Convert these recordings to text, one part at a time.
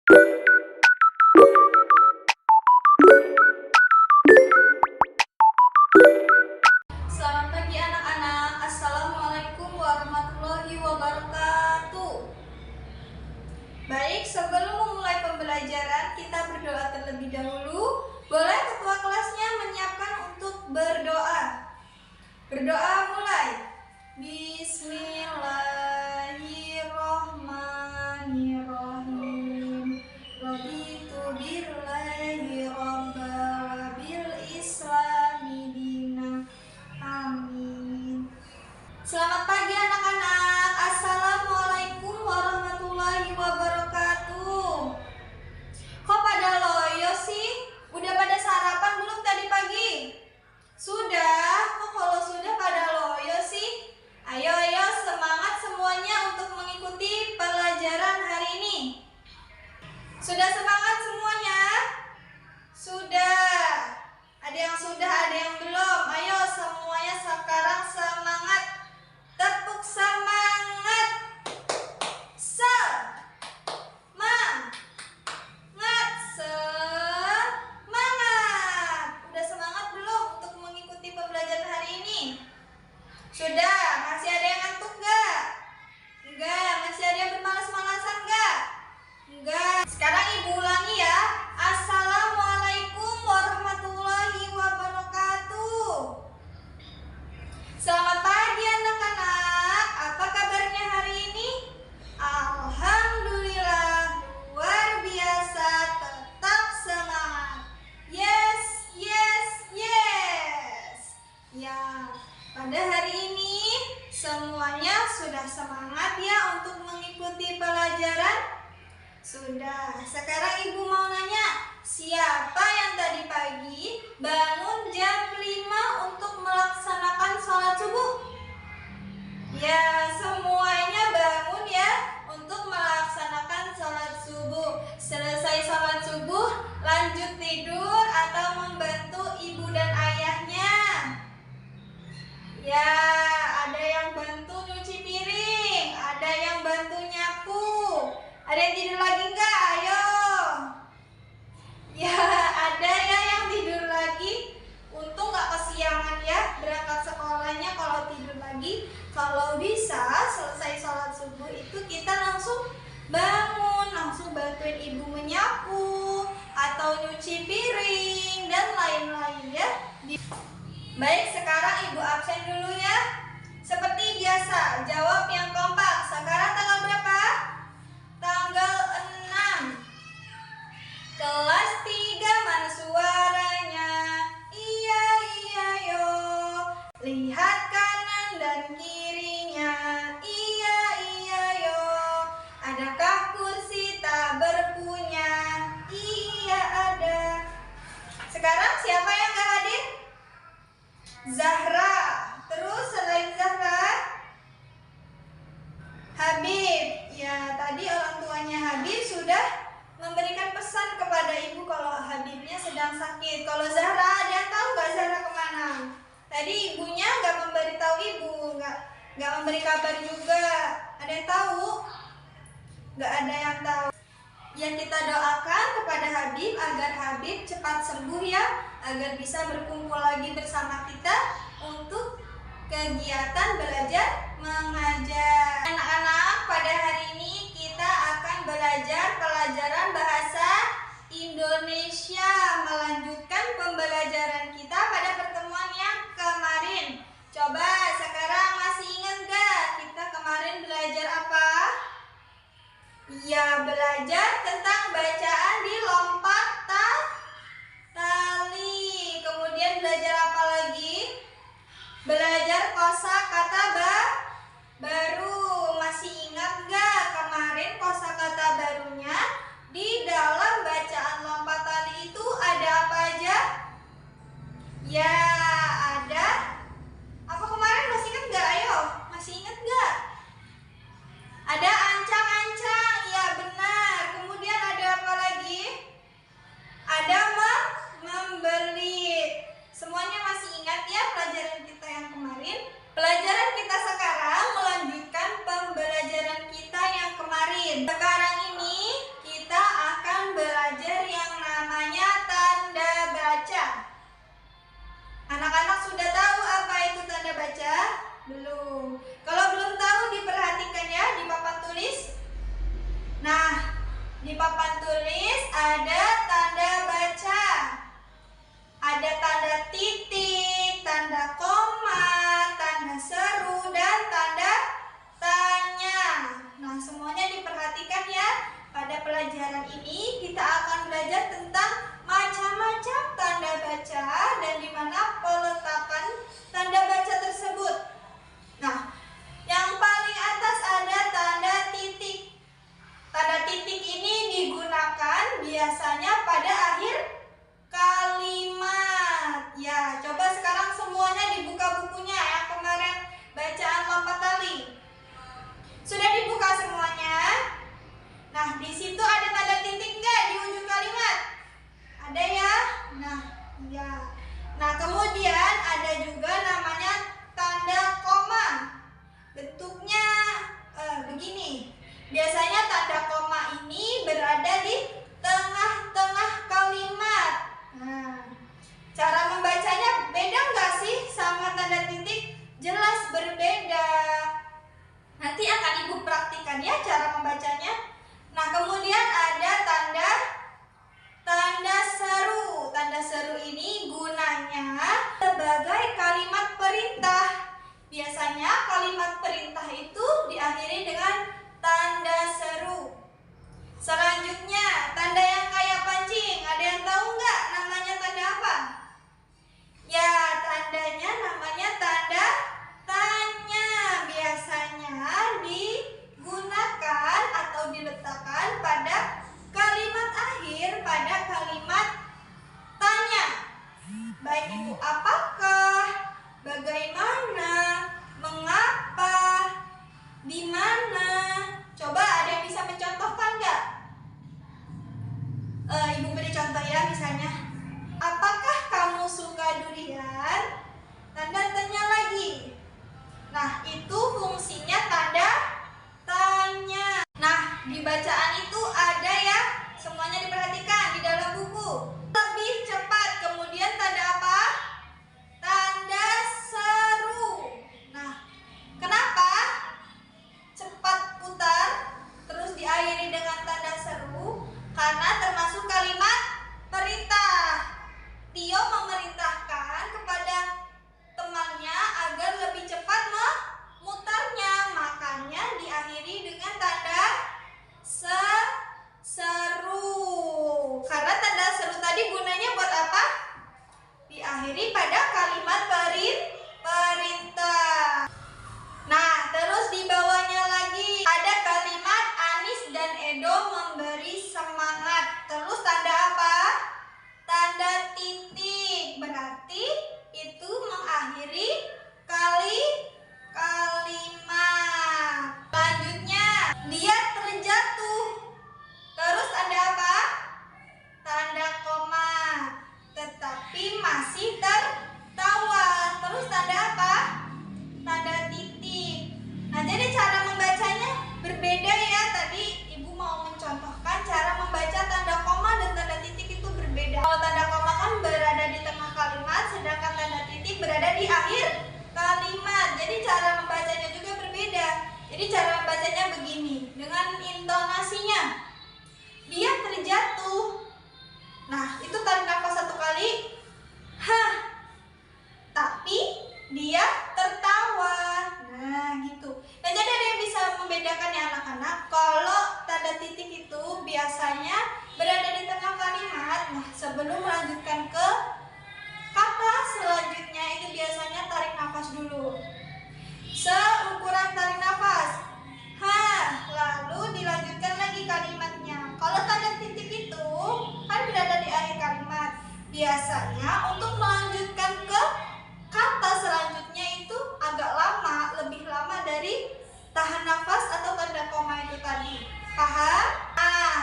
Selamat pagi anak-anak. Assalamualaikum warahmatullahi wabarakatuh. Baik, sebelum memulai pembelajaran kita berdoa terlebih dahulu. Boleh ketua kelasnya menyiapkan untuk berdoa. Berdoa mulai. Bismillahirrahmanirrahim. Raditu billahi rabba wa bil islami dina. Amin. Selamat pagi anak-anak. Assalamualaikum warahmatullahi wabarakatuh. Kok pada loyo sih? Udah pada sarapan belum tadi pagi? Sudah? Kok kalau sudah pada loyo sih? Ayo semangat semuanya untuk mengikuti pelajaran hari ini. Sudah semangat semuanya? Sudah. Ada yang sudah, ada yang belum. Ayo semuanya sekarang semangat. Tepuk semangat. Semangat. Udah semangat belum untuk mengikuti pembelajaran hari ini? Sudah. Masih ada yang ngantuk gak? Enggak. Masih ada yang bermalas-malasan gak? Enggak. Sekarang ibu ulangi ya. Assalamualaikum warahmatullahi wabarakatuh. Selamat pagi anak-anak. Apa kabarnya hari ini? Alhamdulillah luar biasa. Tetap semangat. Yes. Ya, pada hari ini semuanya sudah semangat ya untuk mengikuti pelajaran? Sudah. Sekarang ibu mau nanya, siapa yang tadi pagi bangun jam 5 untuk melaksanakan sholat subuh? Ya, semuanya bangun ya untuk melaksanakan sholat subuh. Selesai sholat subuh, lanjut tidur atau membantu ibu dan ayahnya? Ya, ada yang bantu nyuci piring, ada yang bantu nyapu. Ada yang tidur lagi enggak? Ayo. Ya, ada ya yang tidur lagi. Untung gak kesiangan ya berangkat sekolahnya kalau tidur lagi. Kalau bisa selesai sholat subuh itu kita langsung bangun, langsung bantuin ibu menyapu atau nyuci piring dan lain-lain ya. Baik, sekarang ibu absen dulu ya. Seperti biasa, jawab yang kompak. Sekarang tanggal berapa? Tanggal 6. Kelas 3, mana suaranya? Iya yo. Lihat kanan dan kirinya. Iya yo. Adakah kursi tak berpunya? Iya ada. Sekarang siapa yang gak hadir? Zahra. Terus selain Zahra? Habib. Ya, tadi orang tuanya Habib sudah memberikan pesan kepada ibu kalau Habibnya sedang sakit. Kalau Zahra, ada yang tahu gak Zahra kemana? Tadi ibunya gak memberitahu ibu, gak memberi kabar juga. Ada yang tahu? Gak ada yang tahu. Yang kita doakan kepada Habib agar Habib cepat sembuh ya, agar bisa berkumpul lagi bersama kita untuk kegiatan belajar mengajar. Anak-anak, pada hari ini kita akan belajar pelajaran bahasa Indonesia, melanjutkan pembelajaran kita pada pertemuan yang kemarin. Coba sekarang masih ingat gak kita kemarin belajar apa? Ya, belajar tentang bacaan di lompat tali. Kemudian belajar apa lagi? Belajar kosakata baru. Masih ingat gak kemarin kosakata barunya? Di dalam bacaan lompat tali itu ada apa aja? Ya, ada. Apa kemarin masih ingat gak? Ayo, masih ingat gak? Ada ancang-ancang, ya benar. Kemudian ada apa lagi? Ada membelit. Semuanya masih ingat ya pelajaran kita yang kemarin? Pelajaran kita sekarang melanjutkan papan tulis ada tanda baca. Ada tanda titik, tanda koma, tanda seru, dan tanda tanya. Nah, semuanya diperhatikan ya. Pada pelajaran ini kita akan belajar tentang macam-macam tanda baca dan di mana peletakan tanda baca tersebut. Nah, yang paling atas ada tanda titik. Tanda titik ini digunakan biasanya pada akhir kalimat. Ya, coba sekarang semuanya dibuka bukunya yang kemarin bacaan lompat tali. Sudah dibuka semuanya? Nah, di situ ada tanda titik nggak di ujung kalimat? Ada ya? Nah, ya. Nah, kemudian ada juga namanya tanda koma. Bentuknya begini. Biasanya tanda koma ini berada di tengah-tengah kalimat. Nah, cara membacanya beda nggak sih sama tanda titik? Jelas berbeda. Nanti akan Ibu praktikkan ya cara membacanya. Nah, kemudian ada tanda seru. Tanda seru ini gunanya sebagai kalimat perintah. Biasanya kalimat perintah itu diakhiri dengan tanda seru. Selanjutnya, tanda yang kayak pancing. Ada yang tahu nggak namanya tanda apa? Ya, tandanya namanya tanda tanya. Biasanya digunakan atau diletakkan pada kalimat akhir pada kalimat tanya. Baik itu apakah, bagaimana, mengapa, di mana. Coba ada yang bisa mencontohkan nggak? Ibu beri contoh ya, misalnya apakah kamu suka durian? Tanda tanya lagi. Nah, itu fungsinya tanda tanya. Nah, di bacaan itu ada ya, semuanya diperhatikan di dalam buku. Lebih cepat, kemudian tanda apa? Tanda seru. Nah, kenapa cepat putar terus diakhiri dengan tanda seru? Karena termasuk kalimat perintah. Tio memerintahkan kepada temannya agar lebih cepat memutarnya, makanya diakhiri dengan tanda seru. Karena tanda seru tadi gunanya buat apa? Diakhiri pada kalimat perintah. Nah, terus di bawahnya lagi ada kalimat Anis dan Edo memberi semangat. Terus tanda apa? Tanda titik. Berarti itu mengakhiri kalimat. Selanjutnya, dia terjatuh. Terus tanda apa? Tanda koma. Tetapi masih tertawa. Terus tanda apa? Tanda titik. Nah, jadi cara membacanya berbeda ya. Tadi Ibu mau mencontohkan cara membaca tanda koma dan tanda titik itu berbeda. Kalau tanda koma kan berada di tengah kalimat, sedangkan tanda titik berada di akhir kalimat. Jadi cara membacanya juga berbeda. Jadi cara membacanya begini, dengan intonasinya. Dia terjatuh. Nah, itu tarik nafas 1 kali. Hah. Tapi dia tertawa. Nah, gitu. Nah, jadi ada yang bisa membedakan ya anak-anak. Kalau tanda titik itu biasanya berada di tengah kalimat. Nah, sebelum melanjutkan ke kata selanjutnya itu biasanya tarik nafas dulu. Seukuran tarik nafas. Lalu dilanjutkan lagi kalimatnya. Kalau tanda titik itu kan berada di akhir kalimat. Biasanya untuk melanjutkan ke kata selanjutnya itu agak lama, lebih lama dari tahan nafas atau tanda koma itu tadi. Paham?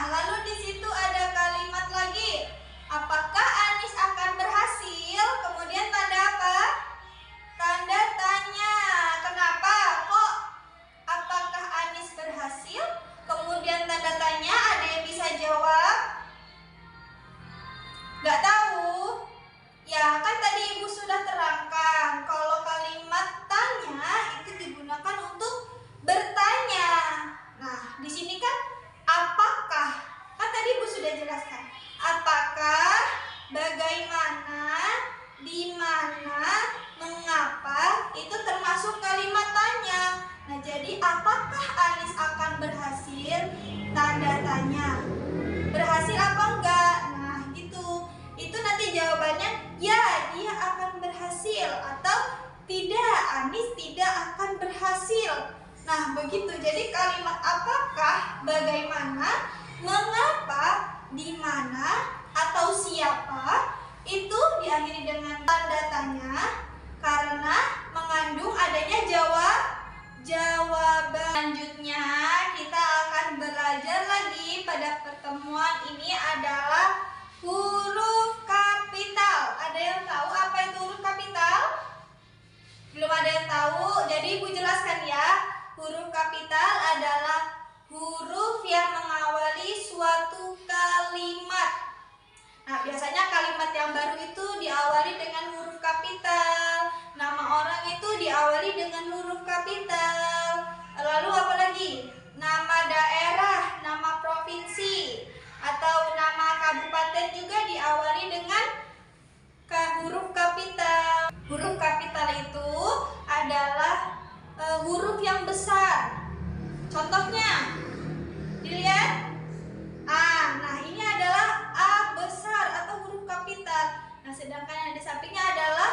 Lalu di situ ada kalimat lagi. Apakah Anis akan berhasil? Kemudian tanda apa? Tanda tanya. Kenapa? Kok apakah Anis berhasil? Kemudian tanda tanya, ada yang bisa jawab? Gak tahu? Ya, kan tadi Ibu sudah terangkan kalau kalimat tanya itu digunakan untuk bertanya. Nah, di sini kan apakah? Kan atau tidak, Anis tidak akan berhasil. Nah, begitu. Jadi kalimat apakah, bagaimana, mengapa, di mana, atau siapa itu diakhiri dengan tanda tanya karena mengandung adanya jawaban. Selanjutnya kita akan belajar lagi pada pertemuan ini adalah huruf kapital. Ada yang tahu apa itu huruf kapital? Belum ada yang tahu, jadi Ibu jelaskan ya. Huruf kapital adalah huruf yang mengawali suatu kalimat. Nah, biasanya kalimat yang baru itu diawali dengan huruf kapital. Nama orang itu diawali dengan huruf kapital. Lalu apa lagi? Nama daerah, nama provinsi, atau nama kabupaten juga diawali dengan huruf kapital. Huruf kapital itu adalah huruf yang besar. Contohnya, dilihat. Nah ini adalah A besar atau huruf kapital. Nah sedangkan yang di sampingnya adalah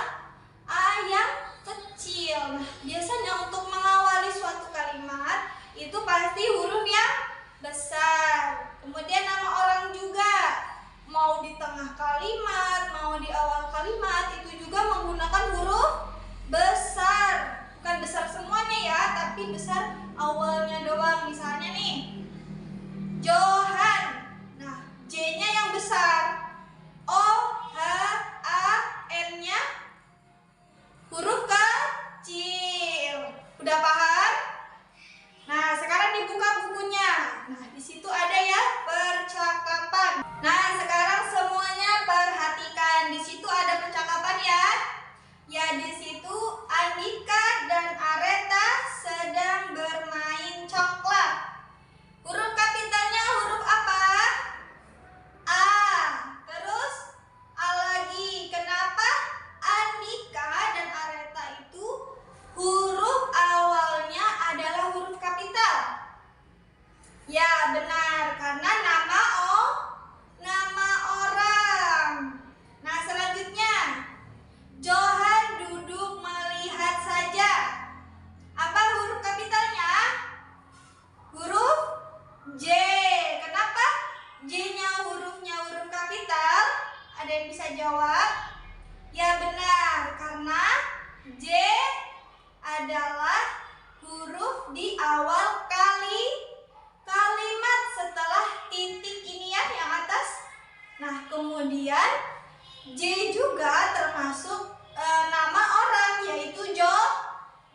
A yang kecil. Nah, biasanya untuk mengawali suatu kalimat itu pasti huruf yang besar. Kemudian nama orang juga, mau di tengah kalimat, mau di awal kalimat, itu juga menggunakan huruf besar. Bukan besar semuanya ya, tapi besar awalnya doang. Misalnya nih, Johan. Nah, J-nya yang besar. O, H, A, N-nya huruf kecil. Udah paham? Nah, sekarang dibuka bukunya. Nah, di situ ada ya percakapan. Nah, sekarang semuanya perhatikan. Di situ ada percakapan ya. Ya, di situ Andika dan Areta sedang bermain coklat. Huruf kapitalnya huruf apa? A. Terus A lagi. Kenapa Andika dan Areta itu huruf awalnya adalah huruf kapital? Ya, benar. Karena nama orang. Nah, selanjutnya Johan duduk melihat saja. Apa huruf kapitalnya? Huruf J. Kenapa J-nya hurufnya huruf kapital? Ada yang bisa jawab? Ya benar, karena J adalah huruf di awal kalimat setelah titik ini ya yang atas. Nah, kemudian J juga termasuk nama orang, yaitu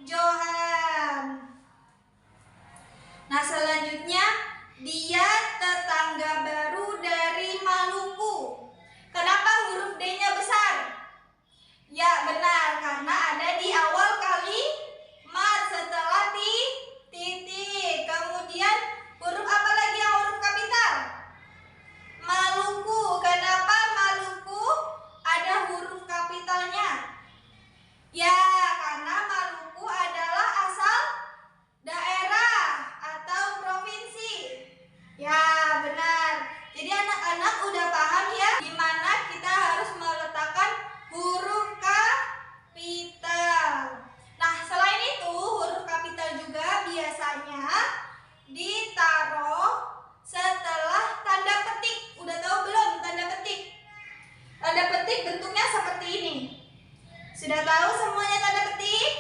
Johan. Nah, selanjutnya dia tetangga baru dari Maluku. Kenapa huruf D-nya besar? Ya benar, karena ada di awal kalimat setelah titik. Kemudian huruf apa lagi yang huruf kapital? Maluku. Kenapa Maluku ada huruf kapitalnya? Ya, karena Maluku adalah asal daerah atau provinsi. Ya, benar. Jadi anak-anak udah paham ya di mana kita harus meletakkan huruf kapital. Nah, selain itu huruf kapital juga biasanya ditaruh setelah tanda petik. Udah tahu belum tanda petik? Tanda petik bentuknya seperti ini. Sudah tahu semuanya tanda petik?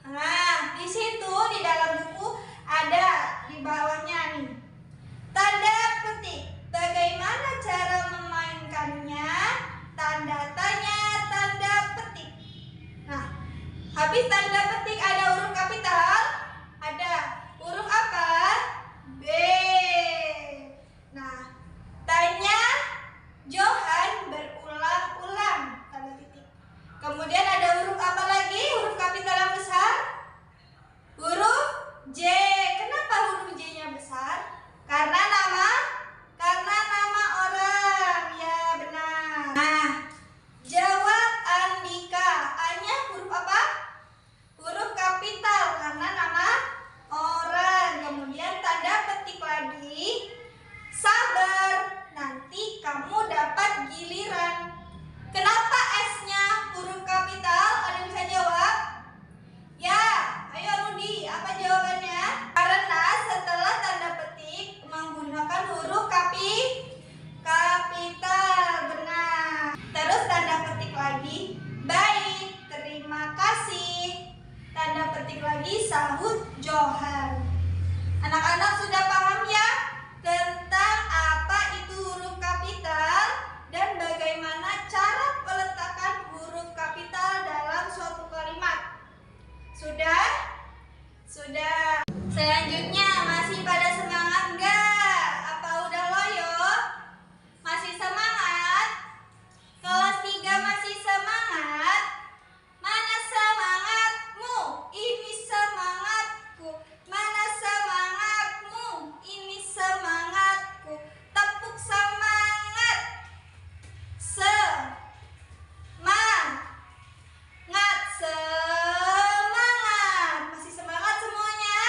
Nah, di situ di dalam buku ada di bawahnya nih. Tanda petik. Bagaimana cara memainkannya? Tanda tanya, tanda petik. Nah, habis tanda petik ada huruf kapital? Ada. Huruf apa? B. Nah, tanya Johan berulang-ulang, tanda titik. Kemudian ada huruf apa lagi? Huruf kapital yang besar? Huruf J. Kenapa huruf J-nya besar? Karena nama orang. Ya, benar. Nah, jawab Andika. A-nya huruf apa? lagi, sahut Johan. Anak-anak sudah paham ya tentang apa itu huruf kapital dan bagaimana cara peletakan huruf kapital dalam suatu kalimat? Sudah? Sudah. Selanjutnya, masih pada semangat nggak? Apa udah loyo? Masih semangat? Kelas 3 masih semangat? Mana semangatmu? Ini semangatku. Mana semangatmu? Ini semangatku. Tepuk semangat. Semangat. Masih semangat semuanya?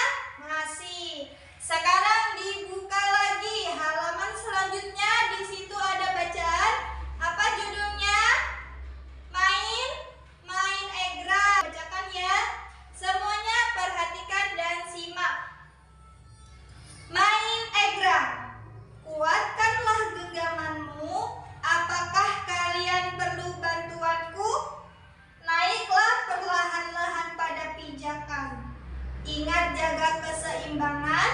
Masih. Sekarang dibuka lagi halaman selanjutnya. Di situ ada bacaan. Apa judulnya? Main egrang. Bacakan ya. Semuanya perhatikan dan simak. Main egrang. Kuatkanlah genggamanmu. Apakah kalian perlu bantuanku? Naiklah perlahan-lahan pada pijakan. Ingat jaga keseimbangan.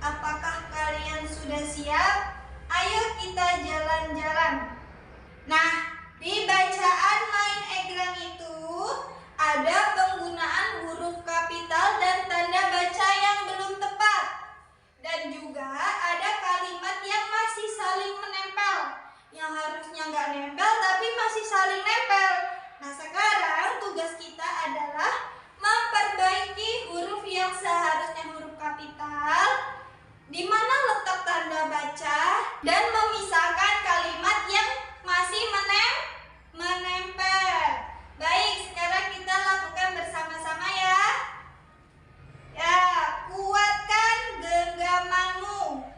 Apakah kalian sudah siap? Ayo kita jalan-jalan. Nah, di bacaan main egrang itu ada penggunaan huruf kapital dan tanda baca yang belum tepat. Dan juga ada kalimat yang masih saling menempel. Yang harusnya nggak nempel tapi masih saling nempel. Nah, sekarang tugas kita adalah memperbaiki huruf yang seharusnya huruf kapital, di mana letak tanda baca, dan memisahkan kalimat yang masih menempel. Baik, sekarang kita lakukan bersama-sama ya. Ya, kuatkan genggamanmu.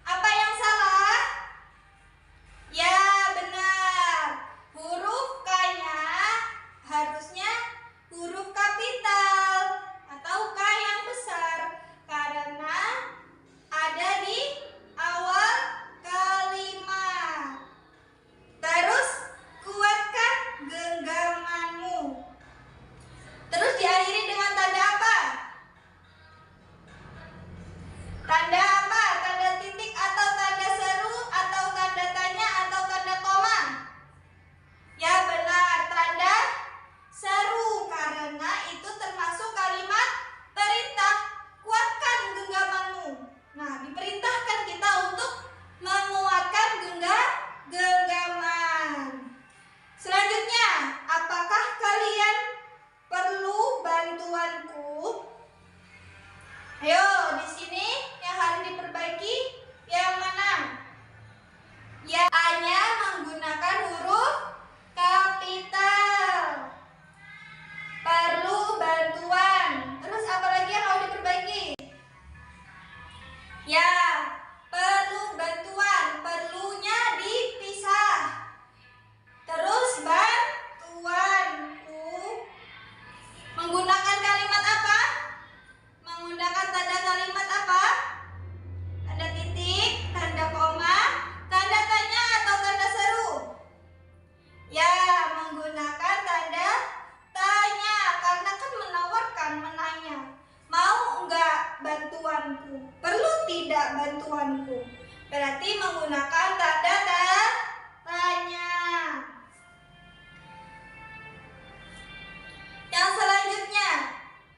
Apa yang salah? Ya, benar. Huruf K-nya harusnya huruf kapital atau K yang besar karena ada di awal kalimat. Terus kuatkan genggamanmu. Terus diakhiri dengan tanda apa? Tanda apa? Tanda titik atau tanda seru atau tanda tanya atau tanda koma? Ya benar, tanda seru karena itu termasuk kalimat perintah. Kuatkan genggamanmu. Nah, diperintahkan kita untuk menguatkan genggaman. Selanjutnya, apakah kalian perlu bantuanku? Ayo, di sini yang harus diperbaiki yang mana? Ya, A-nya menggunakan huruf kapital. Perlu bantuan. Terus apa lagi yang harus diperbaiki? Ya, perlu bantuan. Perlunya dipisah. Terus bantuanku. Menggunakan kalimat apa? Menggunakan tanda kalimat apa? Tanda titik, tanda koma, tanda tanya atau tanda seru? Ya, menggunakan tanda tanya karena kan menawarkan, menanya. Mau enggak bantuanku? Perlu tidak bantuanku? Berarti menggunakan tanda tanya. Yang selanjutnya,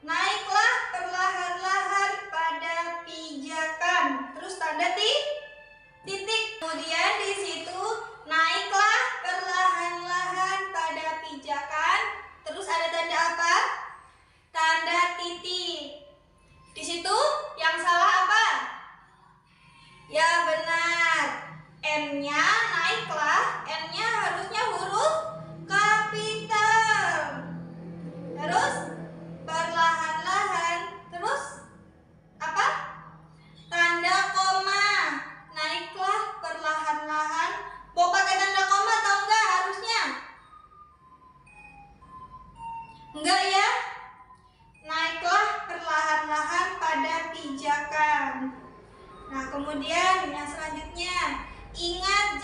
naiklah perlahan-lahan pada pijakan. Terus tanda titik. Kemudian di situ naiklah perlahan-lahan pada pijakan. Terus ada tanda apa? Tanda titik. Di situ yang salah apa? Ya benar. N-nya naiklah. N-nya harusnya huruf kapital. Terus perlahan-lahan. Terus apa? Tanda koma. Naiklah perlahan-lahan. Mau pakai tanda koma atau enggak harusnya? Enggak ya? Naiklah perlahan-lahan pada pijakan. Nah, kemudian yang selanjutnya, ingat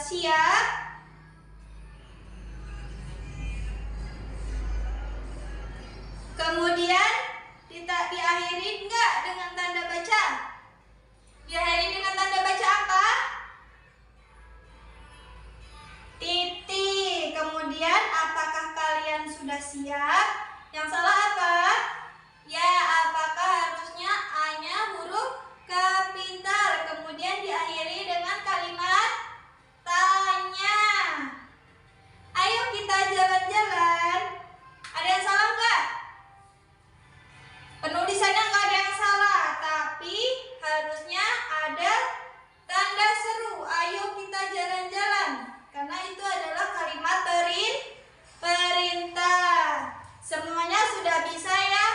siap. Kemudian kita diakhiri enggak dengan tanda baca? Diakhiri dengan tanda baca apa? Titik. Kemudian apakah kalian sudah siap? Yang salah apa? Ya, apakah harusnya A-nya huruf kapital, kemudian diakhiri dengan kalimat tanya. Ayo kita jalan-jalan. Ada yang salah enggak? Penulisannya enggak ada yang salah, tapi harusnya ada tanda seru. Ayo kita jalan-jalan. Karena itu adalah kalimat perintah. Semuanya sudah bisa ya?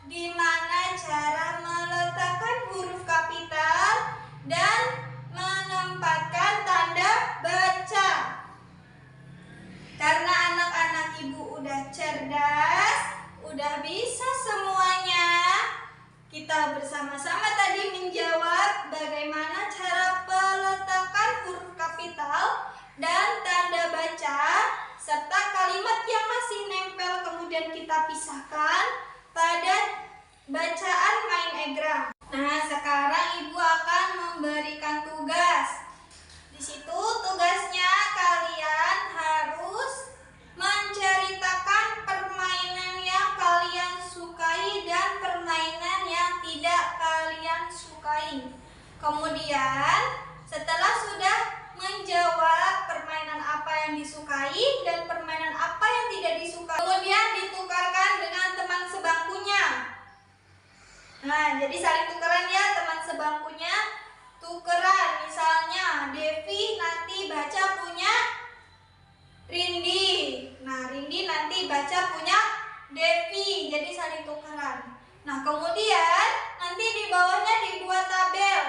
Gimana cara meletakkan huruf kapital dan menempatkan tanda baca? Karena anak-anak ibu udah cerdas, udah bisa semuanya, kita bersama-sama tadi menjawab bagaimana cara peletakan huruf kapital dan tanda baca, serta kalimat yang masih nempel kemudian kita pisahkan pada bacaan main egrang. Nah, sekarang ibu akan memberikan tugas. Di situ tugasnya kalian harus menceritakan permainan yang kalian sukai dan permainan yang tidak kalian sukai. Kemudian setelah sudah menjawab permainan apa yang disukai dan permainan apa yang tidak disukai, kemudian ditukarkan dengan teman sebangkunya. Nah, jadi saling tukeran ya, teman sebangkunya tukeran. Misalnya Devi nanti baca punya Rindi. Nah, Rindi nanti baca punya Devi. Jadi saling tukeran. Nah, kemudian nanti di bawahnya dibuat tabel.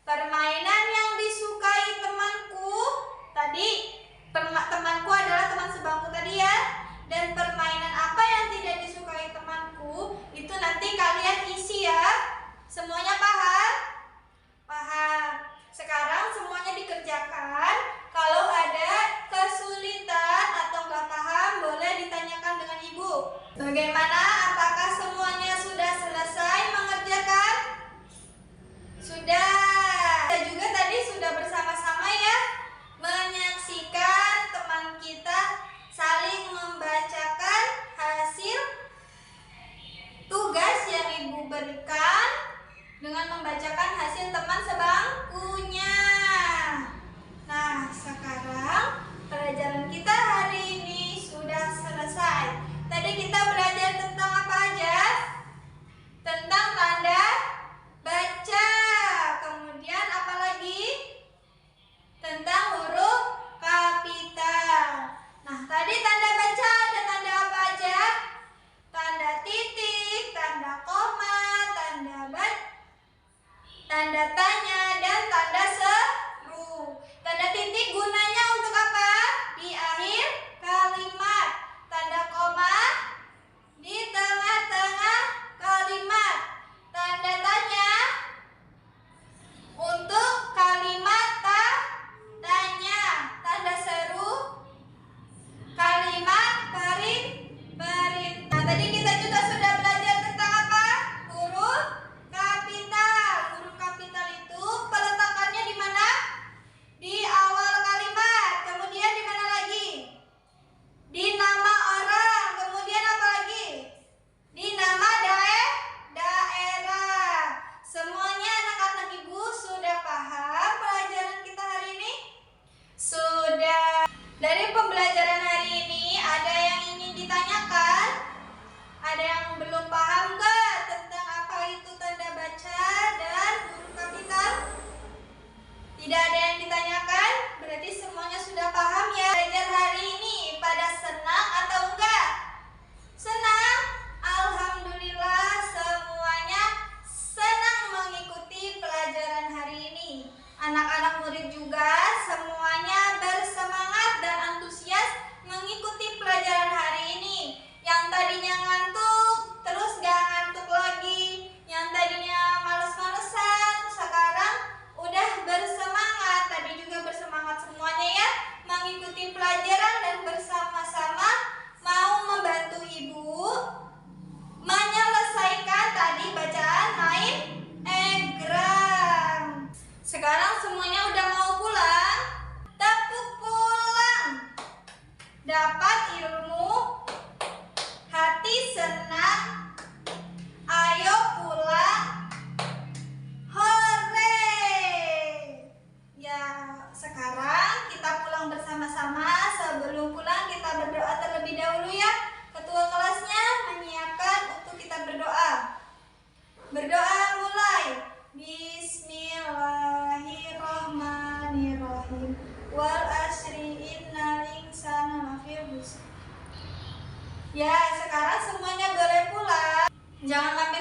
Permainan yang disukai temanku tadi, temanku adalah teman sebangku tadi ya. Dan permainan apa yang tidak disukai temanku itu nanti kalian isi ya. Semuanya paham? Paham. Sekarang semuanya dikerjakan. Kalau ada kesulitan atau nggak paham, boleh ditanyakan dengan ibu. Bagaimana? Apakah semuanya sudah selesai mengerjakan? Sudah. Kita juga tadi sudah bersama-sama ya menyaksikan teman kita saling membacakan hasil tugas yang ibu berikan dengan membacakan hasil teman sebangkunya. Nah, sekarang pelajaran kita hari ini sudah selesai. Tadi kita belajar tentang apa aja? Tentang tanda baca. Kemudian apa lagi? Tentang huruf kapital. Nah, tadi tanda baca ada tanda apa aja? Tanda titik, tanda koma, tanda tanya, dan tanda seru. Tanda titik gunanya untuk apa? Di akhir kalimat. Tanda koma di tengah-tengah kalimat. Tanda tanya untuk kalimat tanya. Tanda seru kalimat perintah. Nah, tadi kita juga sudah belajar tentang apa? Huruf kapital. Huruf kapital itu peletakannya di mana? Di awal kalimat. Kemudian di mana lagi? Di nama orang. Kemudian apa lagi? Di nama daerah. Semuanya anak-anak ibu sudah paham pelajaran kita hari ini? Sudah. Dari pembelajaran hari ini ada yang ingin ditanyakan? Ada yang belum paham nggak tentang apa itu tanda baca dan huruf kapital? Tidak ada yang ditanyakan? Berarti semuanya sudah paham ya. Belajar hari ini pada senang atau enggak? Senang? Alhamdulillah semuanya senang mengikuti pelajaran hari ini. Anak-anak murid juga semuanya bersemangat dan antusias mengikuti pelajaran hari ini. Yang tadinya ngantuk, terus gak ngantuk lagi. Yang tadinya males-malesan, sekarang udah bersemangat. Tadi juga bersemangat semuanya dapat ilmu, hati senang, ayo pulang, hore. Ya, sekarang kita pulang bersama-sama. Sebelum pulang kita berdoa terlebih dahulu ya. Ketua kelasnya menyiapkan untuk kita berdoa. Berdoa mulai. Bismillahirrahmanirrahim. Wal asri innal insana lafi khusr. Ya, sekarang semuanya boleh pulang. Jangan mampir